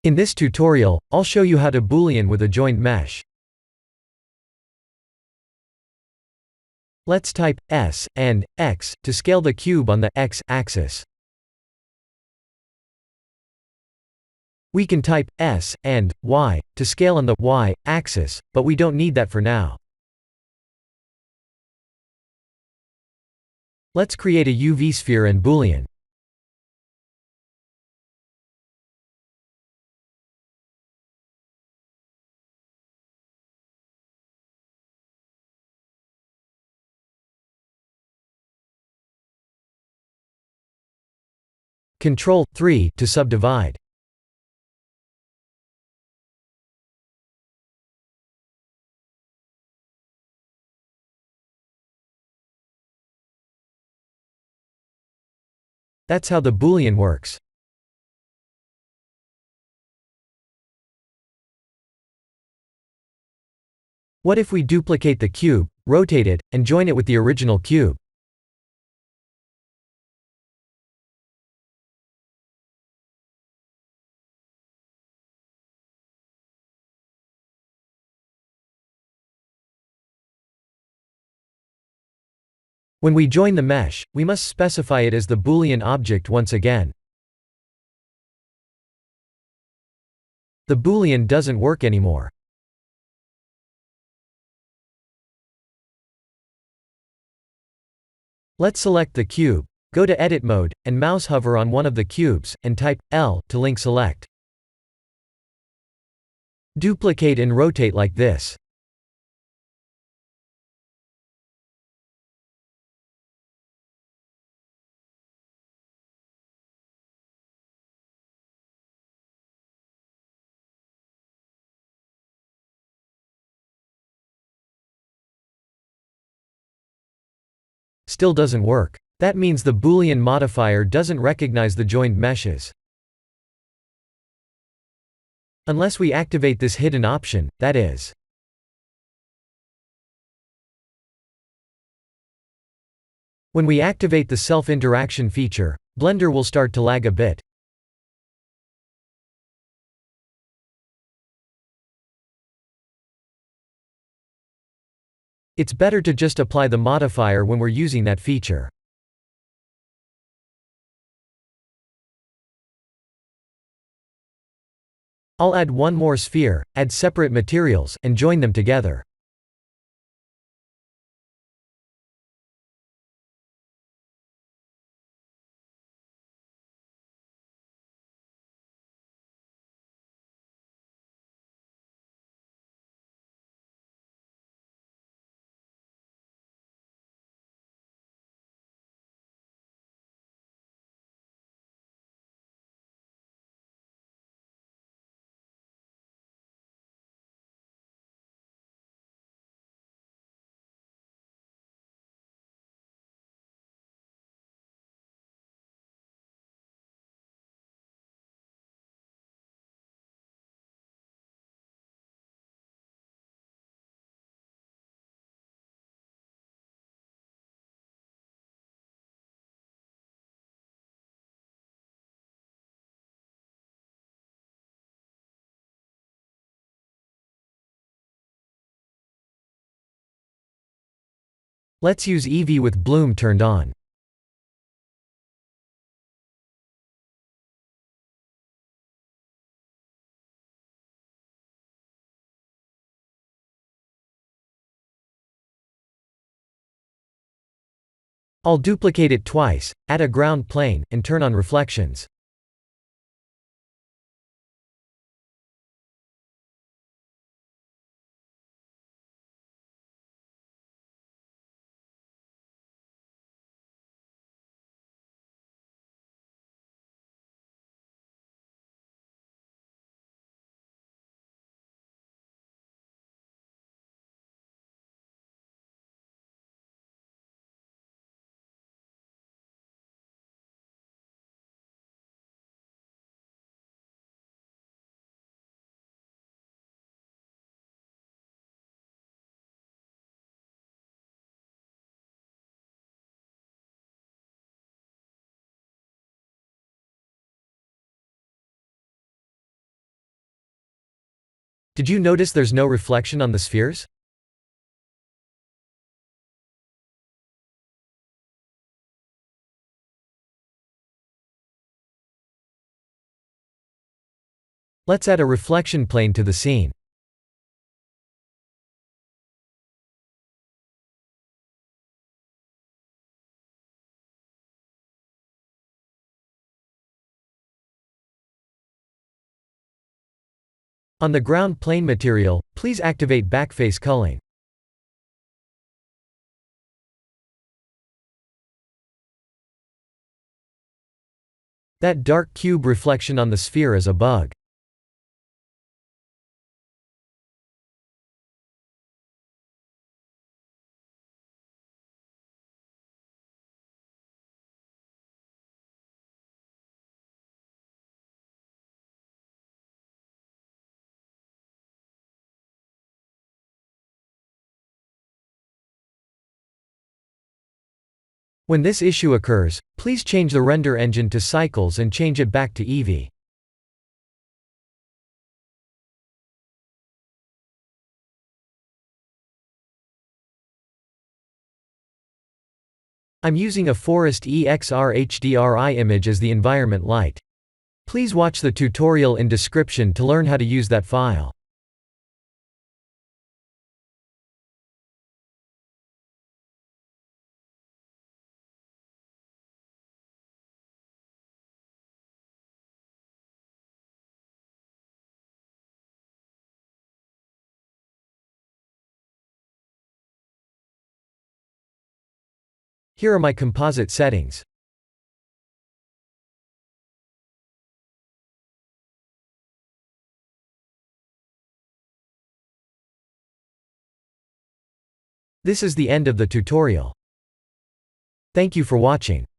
In this tutorial, I'll show you how to Boolean with a joined mesh. Let's type s and x to scale the cube on the x-axis. We can type s and y to scale on the y-axis, but we don't need that for now. Let's create a UV sphere and Boolean. Ctrl 3 to subdivide. That's how the Boolean works. What if we duplicate the cube, rotate it, and join it with the original cube? When we join the mesh, we must specify it as the Boolean object once again. The Boolean doesn't work anymore. Let's select the cube, go to Edit mode, and mouse hover on one of the cubes, and type L to link select. Duplicate and rotate like this. Still doesn't work. That means the Boolean modifier doesn't recognize the joined meshes. Unless we activate this hidden option, that is. When we activate the self-interaction feature, Blender will start to lag a bit. It's better to just apply the modifier when we're using that feature. I'll add one more sphere, add separate materials, and join them together. Let's use Eevee with bloom turned on. I'll duplicate it twice, add a ground plane, and turn on reflections. Did you notice there's no reflection on the spheres? Let's add a reflection plane to the scene. On the ground plane material, please activate backface culling. That dark cube reflection on the sphere is a bug. When this issue occurs, please change the render engine to cycles and change it back to Eevee. I'm using a Forest EXR HDRI image as the environment light. Please watch the tutorial in description to learn how to use that file. Here are my composite settings. This is the end of the tutorial. Thank you for watching.